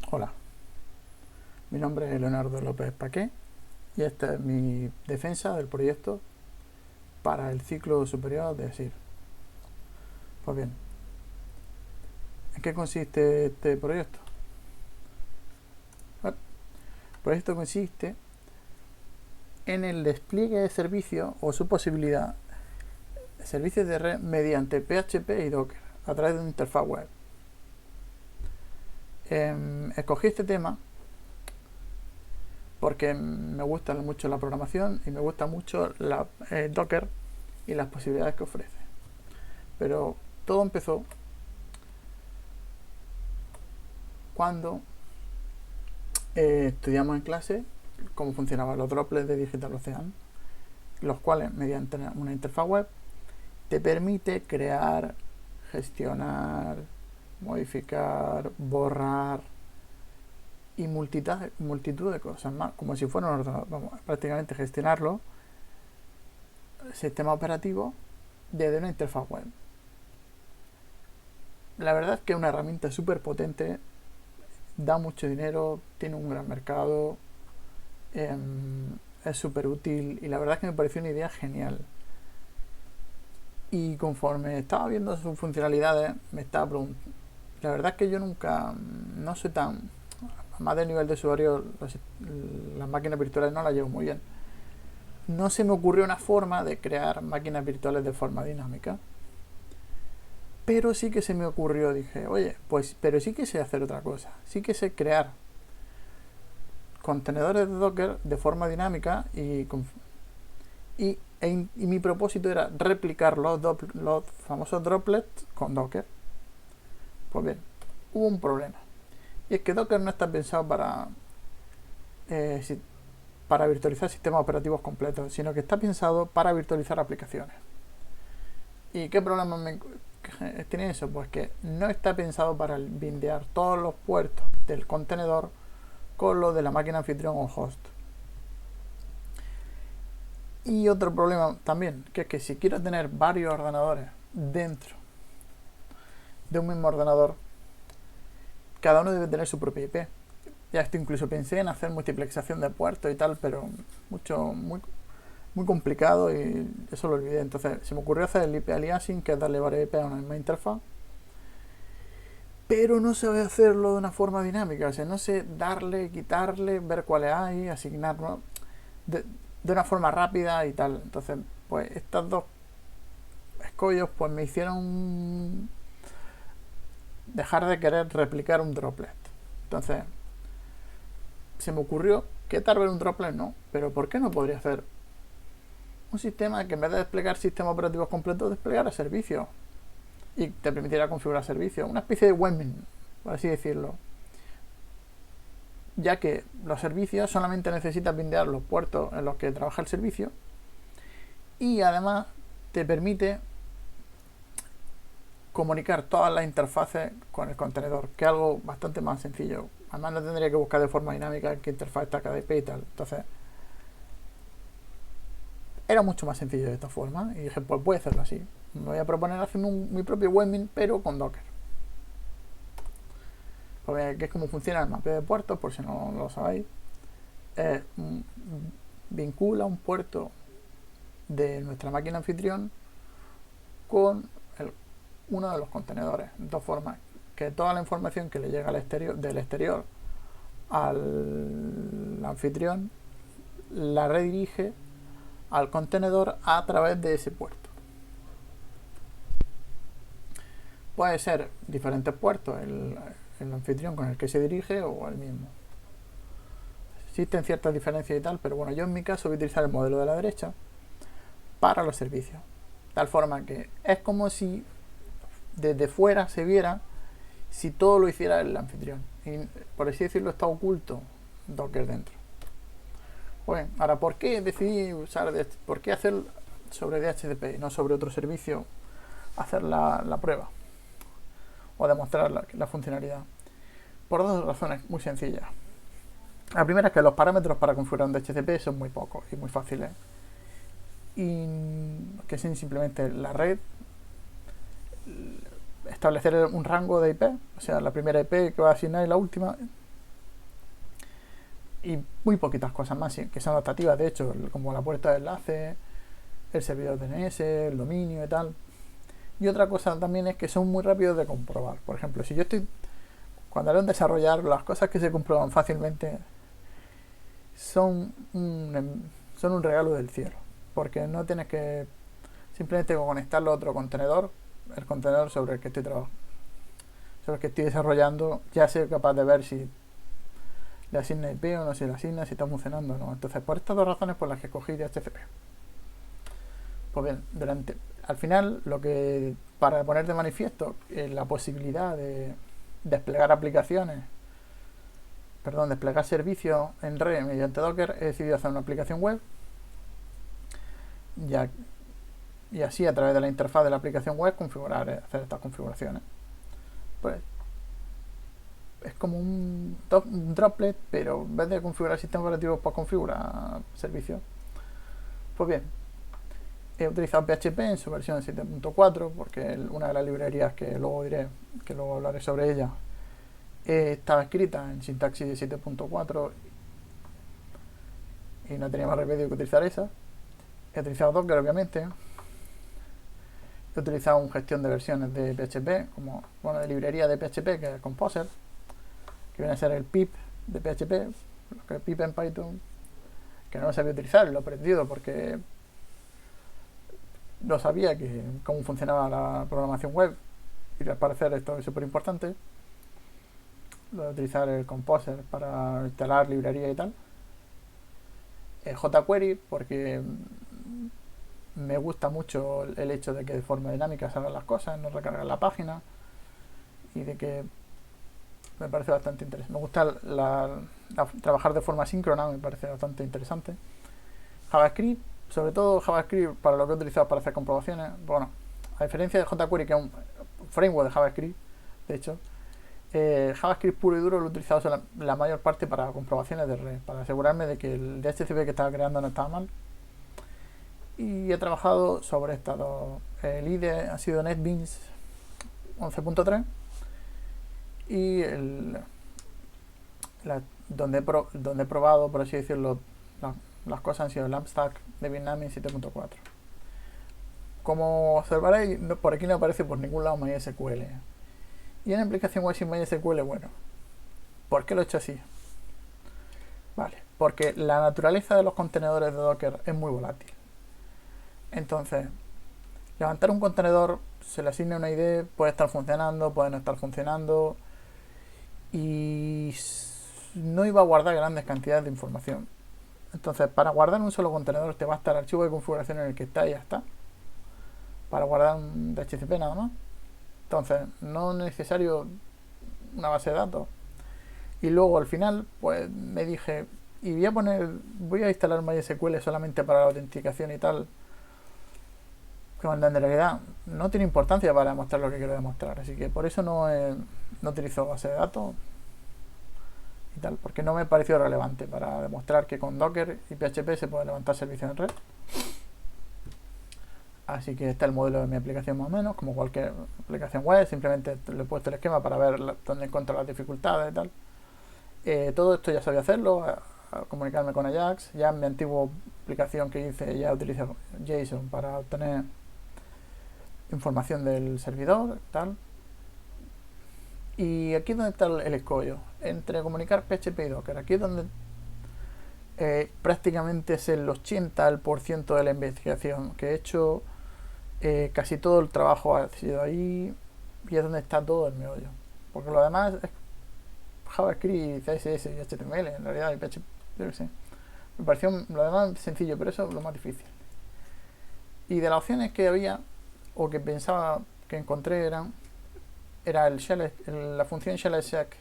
Hola, mi nombre es Leonardo López Paqué y esta es mi defensa del proyecto para el ciclo superior de SIR. Pues bien, ¿en qué consiste este proyecto? Bueno, el proyecto consiste en el despliegue de servicios o su posibilidad de servicios de red mediante PHP y Docker a través de una interfaz web. Escogí este tema porque me gusta mucho la programación y me gusta mucho Docker y las posibilidades que ofrece. Pero todo empezó cuando estudiamos en clase cómo funcionaban los droplets de DigitalOcean, los cuales mediante una interfaz web te permite crear, gestionar, modificar, borrar y multitud de cosas más, como si fuera un ordenador. Vamos, prácticamente gestionarlo, el sistema operativo, desde una interfaz web. La verdad es que es una herramienta súper potente, da mucho dinero, tiene un gran mercado, es súper útil y la verdad es que me pareció una idea genial. Y conforme estaba viendo sus funcionalidades, me estaba preguntando. La verdad es que yo nunca, no soy tan, más del nivel de usuario, las máquinas virtuales no las llevo muy bien. No se me ocurrió una forma de crear máquinas virtuales de forma dinámica. Pero sí que se me ocurrió, dije, oye, pues, pero sí que sé hacer otra cosa. Sí que sé crear contenedores de Docker de forma dinámica y mi propósito era replicar los famosos droplets con Docker. Pues bien, hubo un problema. Y es que Docker no está pensado para virtualizar sistemas operativos completos, sino que está pensado para virtualizar aplicaciones. ¿Y qué problema tiene eso? Pues que no está pensado para bindear todos los puertos del contenedor con los de la máquina anfitrión o host. Y otro problema también, que es que si quiero tener varios ordenadores dentro de un mismo ordenador, cada uno debe tener su propia IP. Ya esto incluso pensé en hacer multiplexación de puertos y tal, pero muy complicado y eso lo olvidé. Entonces se me ocurrió hacer el IP aliasing, que es darle varias IP a una misma interfaz, pero no sé hacerlo de una forma dinámica. O sea, no sé darle, quitarle, ver cuáles hay, asignar de una forma rápida y tal. Entonces, pues estas dos escollos pues me hicieron dejar de querer replicar un droplet. Entonces, se me ocurrió que tal vez un droplet no, pero ¿por qué no podría hacer un sistema que en vez de desplegar sistemas operativos completos, desplegara servicios y te permitiera configurar servicios? Una especie de webmin, por así decirlo. Ya que los servicios solamente necesitas bindear los puertos en los que trabaja el servicio y además te permite comunicar todas las interfaces con el contenedor, que es algo bastante más sencillo. Además no tendría que buscar de forma dinámica en qué interfaz está cada IP y tal. Entonces era mucho más sencillo de esta forma y dije, pues voy a hacerlo así. Me voy a proponer hacer mi propio webmin, pero con Docker. Pues que es como funciona el mapeo de puertos, por si no lo sabéis. Vincula un puerto de nuestra máquina anfitrión con uno de los contenedores, de dos formas, que toda la información que le llega del exterior al anfitrión la redirige al contenedor a través de ese puerto. Puede ser diferentes puertos el anfitrión con el que se dirige o el mismo. Existen ciertas diferencias y tal, pero bueno, yo en mi caso voy a utilizar el modelo de la derecha para los servicios. De tal forma que es como si desde fuera se viera si todo lo hiciera el anfitrión. Y por así decirlo, está oculto Docker dentro. Bueno, ahora, ¿por qué decidí usar por qué hacer sobre DHCP y no sobre otro servicio hacer la prueba o demostrar la funcionalidad? Por dos razones muy sencillas. La primera es que los parámetros para configurar un DHCP son muy pocos y muy fáciles. Y que son simplemente la red, establecer un rango de IP, o sea, la primera IP que va a asignar y la última, y muy poquitas cosas más que son adaptativas, de hecho, como la puerta de enlace, el servidor DNS, el dominio y tal. Y otra cosa también es que son muy rápidos de comprobar. Por ejemplo, si yo estoy, cuando leo en desarrollar, las cosas que se comprueban fácilmente son un regalo del cielo, porque no tienes que simplemente conectarlo a otro contenedor, el contenedor sobre el que estoy trabajando, sobre el que estoy desarrollando, ya soy capaz de ver si le asigna IP o no se le asigna, si está funcionando o no. Entonces, por estas dos razones por las que escogí DHCP. Pues bien, al final, lo que para poner de manifiesto la posibilidad de desplegar aplicaciones, desplegar servicios en red mediante Docker, he decidido hacer una aplicación web y así a través de la interfaz de la aplicación web hacer estas configuraciones. Pues es como un droplet, pero en vez de configurar sistemas operativos, pues configura servicios. Pues bien, he utilizado PHP en su versión 7.4 porque una de las librerías que luego hablaré sobre ella, estaba escrita en sintaxis de 7.4 y no tenía más remedio que utilizar esa. He utilizado Docker, obviamente. He utilizado una gestión de versiones de PHP, de librería de PHP, que es Composer, que viene a ser el pip de PHP, lo que es pip en Python, que no lo sabía utilizar, lo he aprendido porque no sabía cómo funcionaba la programación web, y al parecer esto es súper importante, lo de utilizar el Composer para instalar librería y tal. jQuery, porque me gusta mucho el hecho de que de forma dinámica se hagan las cosas, no recargar la página, y de que me parece bastante interesante. Me gusta trabajar de forma síncrona, me parece bastante interesante. JavaScript, sobre todo JavaScript para lo que he utilizado para hacer comprobaciones. Bueno, a diferencia de jQuery, que es un framework de JavaScript, de hecho, JavaScript puro y duro lo he utilizado la mayor parte para comprobaciones de red, para asegurarme de que el DHCP que estaba creando no estaba mal. Y he trabajado sobre estas dos. El IDE ha sido NetBeans 11.3 y donde he probado, por así decirlo, las cosas han sido LampStack de Vietnam en 7.4. Como observaréis, por aquí no aparece por ningún lado MySQL. Y en aplicación web sin MySQL, bueno, ¿por qué lo he hecho así? Vale, porque la naturaleza de los contenedores de Docker es muy volátil. Entonces, levantar un contenedor, se le asigna una ID, puede estar funcionando, puede no estar funcionando, y no iba a guardar grandes cantidades de información. Entonces, para guardar un solo contenedor te basta el archivo de configuración en el que está y ya está. Para guardar un DHCP nada más. Entonces, no es necesario una base de datos. Y luego al final, pues me dije, y voy a instalar MySQL solamente para la autenticación y tal, cuando en realidad no tiene importancia para demostrar lo que quiero demostrar. Así que por eso no utilizo base de datos y tal, porque no me pareció relevante para demostrar que con Docker y PHP se puede levantar servicios en red. Así que este es el modelo de mi aplicación más o menos, como cualquier aplicación web, simplemente le he puesto el esquema para ver dónde encuentro las dificultades y tal. Todo esto ya sabía hacerlo, a comunicarme con Ajax. Ya en mi antigua aplicación que hice ya utilizo JSON para obtener información del servidor, tal. Y aquí es donde está el escollo entre comunicar PHP y Docker. Aquí es donde prácticamente es el 80% de la investigación que he hecho. Casi todo el trabajo ha sido ahí, y es donde está todo el meollo, porque lo demás es JavaScript, CSS y HTML en realidad, y PHP, yo qué sé. Me pareció lo demás sencillo, pero eso es lo más difícil. Y de las opciones que había, o que pensaba que encontré, era la función shell-exec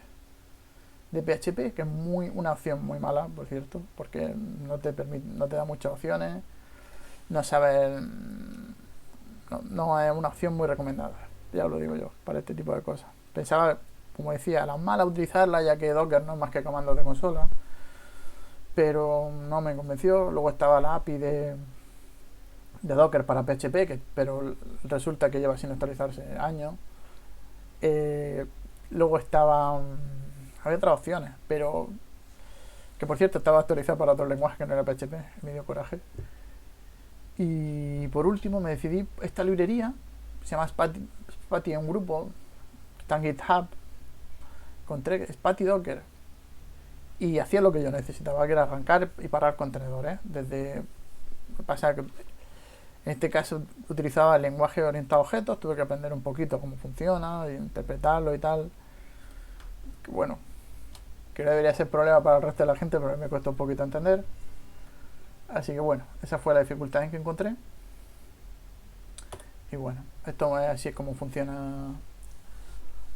de PHP, que es una opción muy mala, por cierto, porque no te da muchas opciones, no sabes, no es una opción muy recomendada, ya os lo digo yo, para este tipo de cosas. Pensaba, como decía, a las malas utilizarla, ya que Docker no es más que comandos de consola, pero no me convenció. Luego estaba la API de Docker para PHP, pero resulta que lleva sin actualizarse años. Luego había otras opciones, pero que por cierto estaba actualizado para otro lenguaje que no era PHP, me dio coraje. Y por último me decidí esta librería, se llama Spatty, un grupo, está en GitHub, encontré Spatty Docker y hacía lo que yo necesitaba, que era arrancar y parar contenedores. Desde, pasa que en este caso utilizaba el lenguaje orientado a objetos, tuve que aprender un poquito cómo funciona, interpretarlo y tal. Que bueno, que no debería ser problema para el resto de la gente, pero me costó un poquito entender. Así que bueno, esa fue la dificultad en que encontré. Y bueno, esto es así como funciona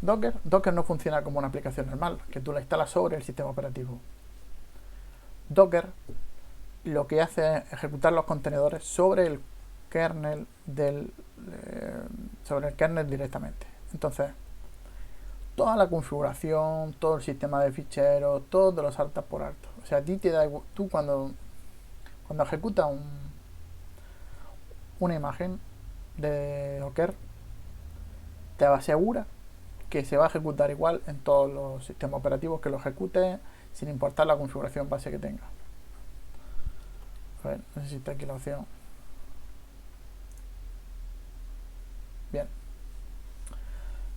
Docker. Docker no funciona como una aplicación normal, que tú la instalas sobre el sistema operativo. Docker lo que hace es ejecutar los contenedores sobre el kernel directamente. Entonces, toda la configuración, todo el sistema de ficheros, todo lo saltas por alto. O sea, a ti te da igual, tú cuando ejecutas una imagen de Docker, te asegura que se va a ejecutar igual en todos los sistemas operativos, que lo ejecute sin importar la configuración base que tenga. A ver, no sé si está aquí la opción. Bien.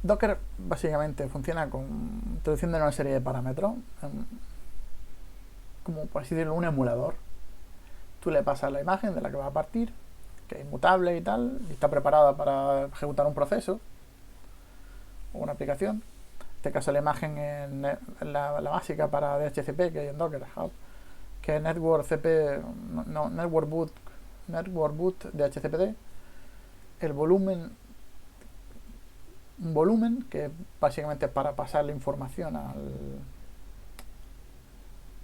Docker básicamente funciona introduciendo una serie de parámetros, como por así decirlo, un emulador. Tú le pasas la imagen de la que va a partir, que es inmutable y tal, y está preparada para ejecutar un proceso o una aplicación. En este caso la imagen es la básica para DHCP que hay en Docker Hub, que es Network Boot DHCPD. El volumen, un volumen que básicamente es para pasar la información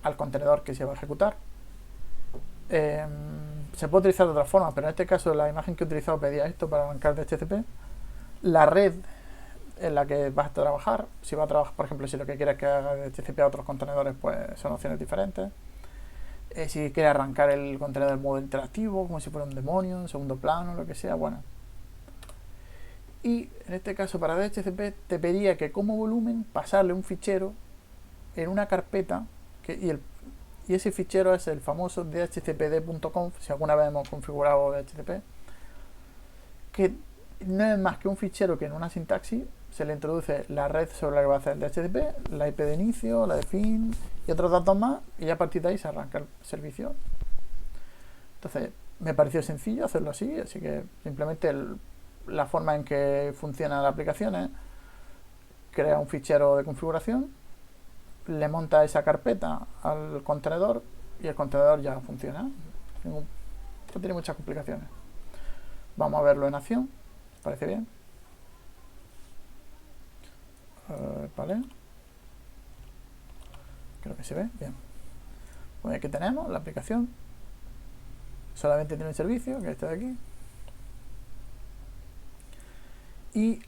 al contenedor que se va a ejecutar. Se puede utilizar de otras formas, pero en este caso la imagen que he utilizado pedía esto para arrancar DHCP. La red en la que vas a trabajar, si va a trabajar, por ejemplo, si lo que quieres es que haga DHCP a otros contenedores, pues son opciones diferentes. Si quieres arrancar el contenedor en modo interactivo, como si fuera un demonio, en segundo plano, lo que sea, bueno. Y en este caso para DHCP te pedía que como volumen pasarle un fichero en una carpeta y ese fichero es el famoso dhcpd.conf, si alguna vez hemos configurado DHCP, que no es más que un fichero que en una sintaxis se le introduce la red sobre la que va a hacer el DHCP, la IP de inicio, la de fin y otros datos más, y ya a partir de ahí se arranca el servicio. Entonces me pareció sencillo hacerlo así que simplemente la forma en que funciona la aplicación es crear un fichero de configuración, le monta esa carpeta al contenedor y el contenedor ya funciona. No tiene muchas complicaciones. Vamos a verlo en acción. ¿Parece bien? Vale. Creo que se ve bien. Pues aquí tenemos la aplicación. Solamente tiene un servicio, que es este de aquí. Y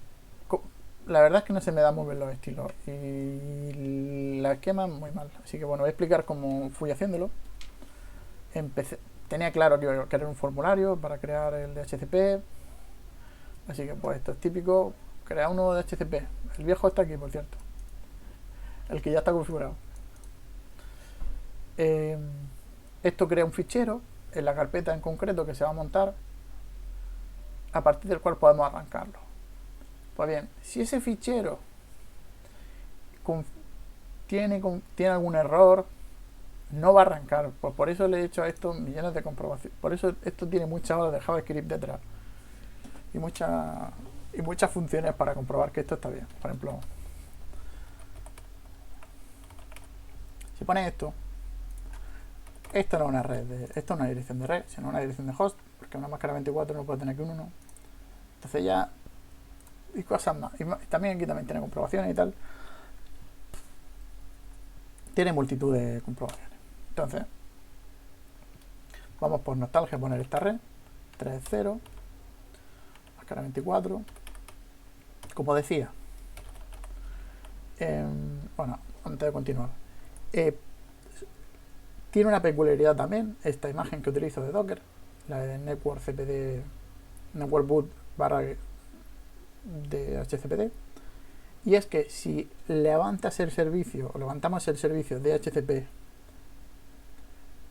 la verdad es que no se me da muy bien los estilos y la esquema muy mal, así que bueno, voy a explicar cómo fui haciéndolo. Tenía claro que iba a crear un formulario para crear el DHCP, así que pues esto es típico, crear un nuevo DHCP. El viejo está aquí, por cierto, el que ya está configurado. Esto crea un fichero en la carpeta en concreto que se va a montar, a partir del cual podemos arrancarlo. Pues bien, si ese fichero tiene algún error, no va a arrancar. Pues por eso le he hecho a esto millones de comprobaciones. Por eso esto tiene muchas horas de JavaScript detrás. Y muchas funciones para comprobar que esto está bien. Por ejemplo, si pones esto no es una red, esto es una dirección de red, sino una dirección de host, porque una máscara 24 no puede tener que un 1. Entonces ya, y cosas más. Y también aquí también tiene comprobaciones y tal. Tiene multitud de comprobaciones. Entonces, vamos por nostalgia a poner esta red 3.0, máscara 24. Como decía, bueno, antes de continuar, tiene una peculiaridad también esta imagen que utilizo de Docker, la de Network CPD, Network Boot barra de HCPD, y es que si levantas el servicio o levantamos el servicio de DHCP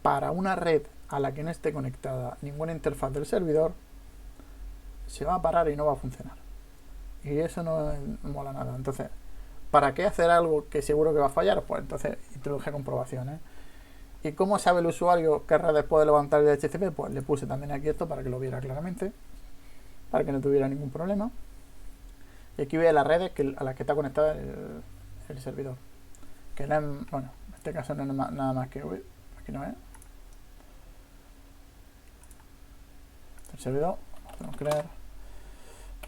para una red a la que no esté conectada ninguna interfaz del servidor, se va a parar y no va a funcionar. Y eso no mola nada. Entonces, ¿para qué hacer algo que seguro que va a fallar? Pues entonces introduje comprobaciones. ¿Y cómo sabe el usuario qué redes puede levantar de DHCP? Pues le puse también aquí esto para que lo viera claramente, para que no tuviera ningún problema. Y aquí ve las redes a las que está conectada el servidor. Que no es, bueno, en este caso no es nada más que aquí no es. El servidor, vamos a crear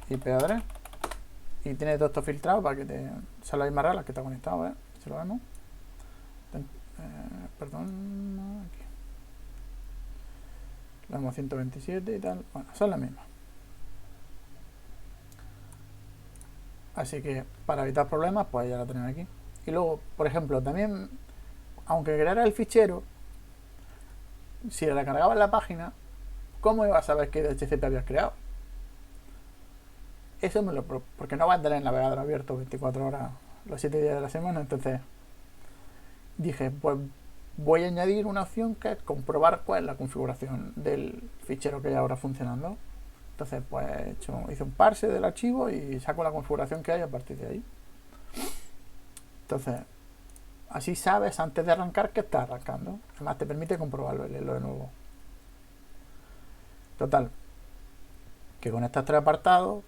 IP address. Y tiene todo esto filtrado para que te salga la misma red a la que está conectado, ¿eh? Si lo vemos. Perdón, aquí. Le damos 127 y tal. Bueno, son las mismas. Así que para evitar problemas, pues ya la tenemos aquí. Y luego, por ejemplo, también, aunque creara el fichero, si le recargaba en la página, ¿cómo iba a saber qué DHCP habías creado? Eso me lo... porque no va a tener el navegador abierto 24 horas los 7 días de la semana. Entonces dije, pues voy a añadir una opción que es comprobar cuál es la configuración del fichero que hay ahora funcionando. Entonces pues hice un parse del archivo y saco la configuración que hay a partir de ahí. Entonces así sabes antes de arrancar que está arrancando. Además te permite comprobarlo y leerlo de nuevo. Total, que con estos tres apartados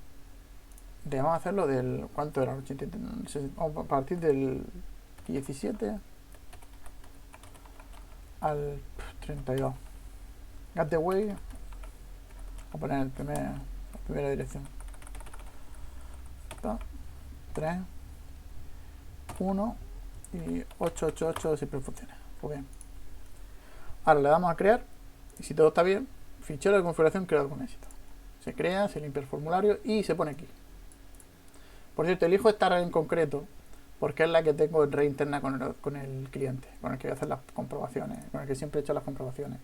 debemos hacerlo del... ¿cuánto era? 83, a partir del 17 al 32. Gateway. Voy a poner la primera dirección. 3, 1 y 888 siempre funciona. Pues bien. Ahora le damos a crear y si todo está bien, fichero de configuración creado con éxito. Se crea, se limpia el formulario y se pone aquí. Por cierto, elijo esta red en concreto porque es la que tengo en red interna con el cliente, con el que voy a hacer las comprobaciones, con el que siempre he hecho las comprobaciones.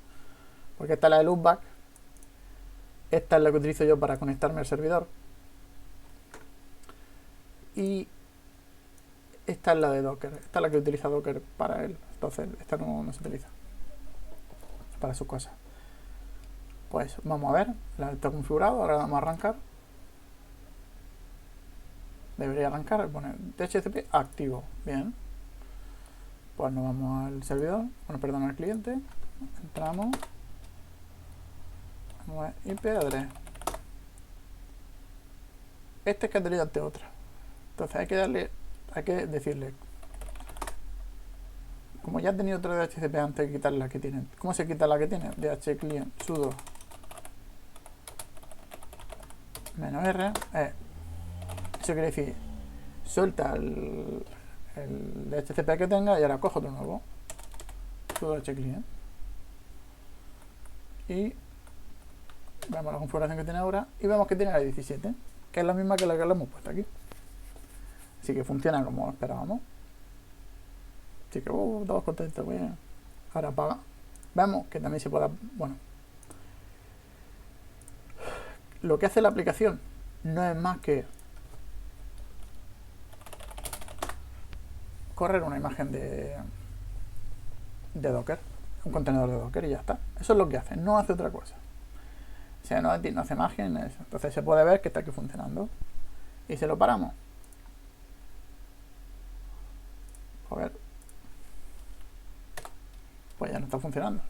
Porque esta es la de loopback, esta es la que utilizo yo para conectarme al servidor y esta es la de Docker, esta es la que utiliza Docker para él, entonces esta no se utiliza para sus cosas. Pues vamos a ver, la está configurado, ahora vamos a arrancar. Debería arrancar, poner DHCP activo. Bien. Pues nos vamos al servidor, bueno, perdón, al cliente. Entramos. Vamos a ver, IP address. Este es que tenido ante otra. Entonces hay que decirle. Como ya he tenido otra DHCP antes de quitar la que tiene. ¿Cómo se quita la que tiene? dhclient sudo -r. Eso quiere decir, suelta el DHCP que tenga y ahora cojo otro nuevo. Sudo dhclient. Y vemos la configuración que tiene ahora y vemos que tiene la 17, que es la misma que la que le hemos puesto aquí. Así que funciona como esperábamos. Así que todos contentos. Bien. Ahora apaga. Vemos que también se puede... Bueno. Lo que hace la aplicación no es más que correr una imagen de Docker, un contenedor de Docker y ya está. Eso es lo que hace, no hace otra cosa. O sea, no hace magia en eso. Entonces se puede ver que está aquí funcionando. Y se lo paramos. A ver. Pues ya no está funcionando.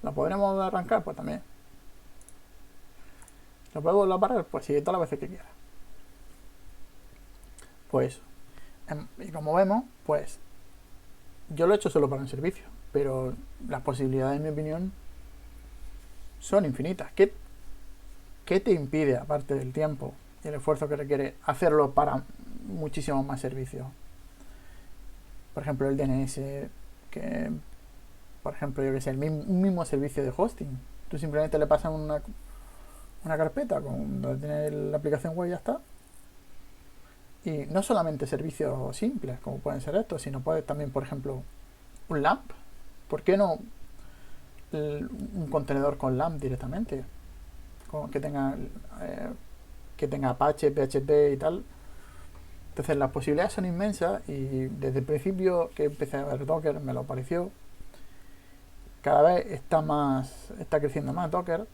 ¿Lo podremos arrancar? Pues también. ¿Lo puedo volver a parar? Pues sí, todas las veces que quiera. Pues y como vemos, pues yo lo he hecho solo para un servicio, pero las posibilidades, en mi opinión, son infinitas. ¿Qué te impide, aparte del tiempo y el esfuerzo que requiere, hacerlo para muchísimos más servicios? Por ejemplo, el DNS, que, por ejemplo, yo que sé, un mismo servicio de hosting. Tú simplemente le pasas una carpeta con donde tiene la aplicación web y ya está. Y no solamente servicios simples, como pueden ser estos, sino puedes también, por ejemplo, un LAMP. ¿Por qué no un contenedor con LAMP directamente? Que tenga Apache, PHP y tal. Entonces las posibilidades son inmensas y desde el principio que empecé a ver Docker me lo pareció. cada vez está creciendo más Docker.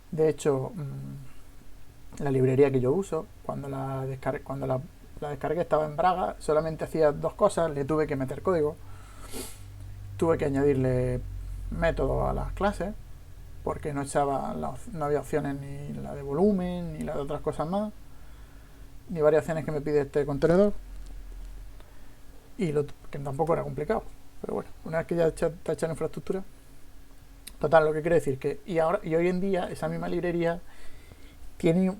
De hecho, la librería que yo uso, cuando la descargué estaba en Braga, solamente hacía dos cosas, le tuve que meter código, tuve que añadirle métodos a las clases, porque no había opciones ni la de volumen, ni la de otras cosas más, ni variaciones que me pide este contenedor, y que tampoco era complicado. Pero bueno, una vez que ya está hecha la infraestructura, total, lo que quiere decir que y hoy en día esa misma librería tiene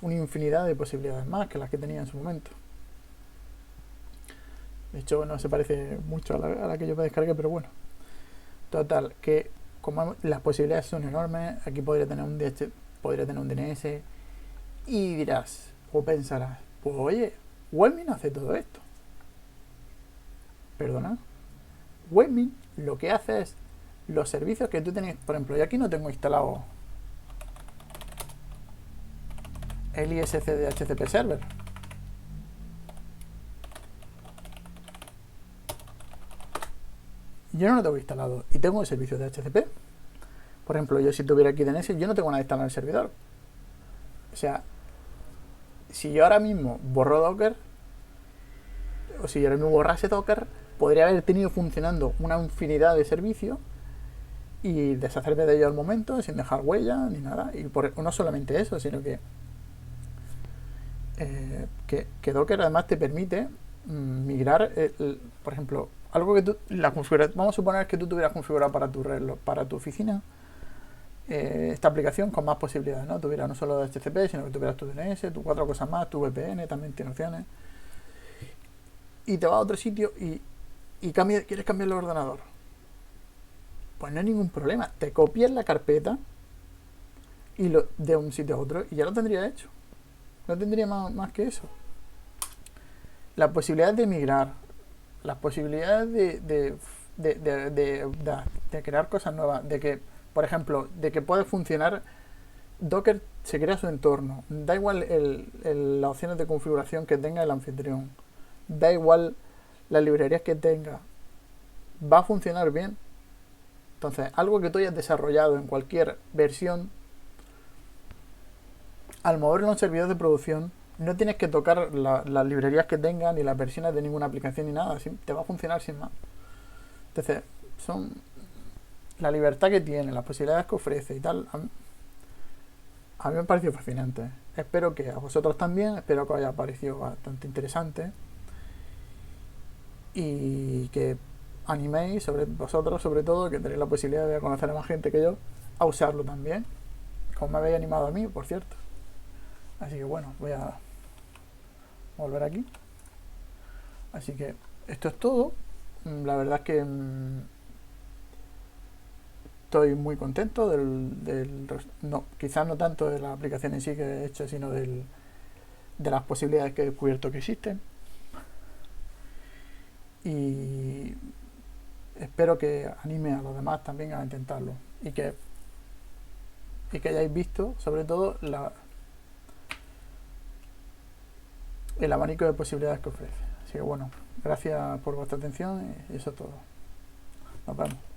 una infinidad de posibilidades más que las que tenía en su momento. De hecho, no se parece mucho a la que yo me descargué, pero bueno. Total, que como las posibilidades son enormes, aquí podría tener un DNS y dirás, o pensarás, pues oye, Webmin hace todo esto. Perdona. Webmin lo que hace es los servicios que tú tenías, por ejemplo, yo aquí no tengo instalado el ISC de HCP Server. Yo no lo tengo instalado y tengo el servicio de HCP. Por ejemplo, yo si tuviera aquí DNS, yo no tengo nada instalado en el servidor. O sea, si yo ahora mismo borro Docker, o si yo ahora mismo borrase Docker, podría haber tenido funcionando una infinidad de servicios y deshacerme de ellos al momento, sin dejar huella ni nada. Y no solamente eso, sino que Docker además te permite migrar, por ejemplo, algo que vamos a suponer que tú tuvieras configurado para tu oficina esta aplicación con más posibilidades, ¿no? Tuviera no solo HTTP, sino que tuvieras tu DNS, tu 4 cosas más, tu VPN también tiene opciones. Y te vas a otro sitio y quieres cambiar el ordenador. Pues no hay ningún problema. Te copias la carpeta y de un sitio a otro y ya lo tendría hecho. No tendría más que eso. Las posibilidades de migrar, las posibilidades de crear cosas nuevas, de que, por ejemplo, de que puede funcionar. Docker se crea su entorno. Da igual las opciones de configuración que tenga el anfitrión. Da igual las librerías que tenga. Va a funcionar bien. Entonces, algo que tú hayas desarrollado en cualquier versión, al moverlo en servidores de producción, no tienes que tocar las librerías que tenga ni las versiones de ninguna aplicación ni nada. Te va a funcionar sin más. Entonces, son la libertad que tiene, las posibilidades que ofrece y tal. A mí me ha parecido fascinante. Espero que a vosotros también. Espero que os haya parecido bastante interesante. Y que animéis, vosotros sobre todo, que tenéis la posibilidad de conocer a más gente que yo, a usarlo también. Como me habéis animado a mí, por cierto. Así que bueno, voy a volver aquí. Así que esto es todo. La verdad es que estoy muy contento no, quizás no tanto de la aplicación en sí que he hecho, sino de las posibilidades que he descubierto que existen. Y espero que anime a los demás también a intentarlo y que hayáis visto sobre todo el abanico de posibilidades que ofrece. Así que bueno, gracias por vuestra atención y eso es todo. Nos vemos.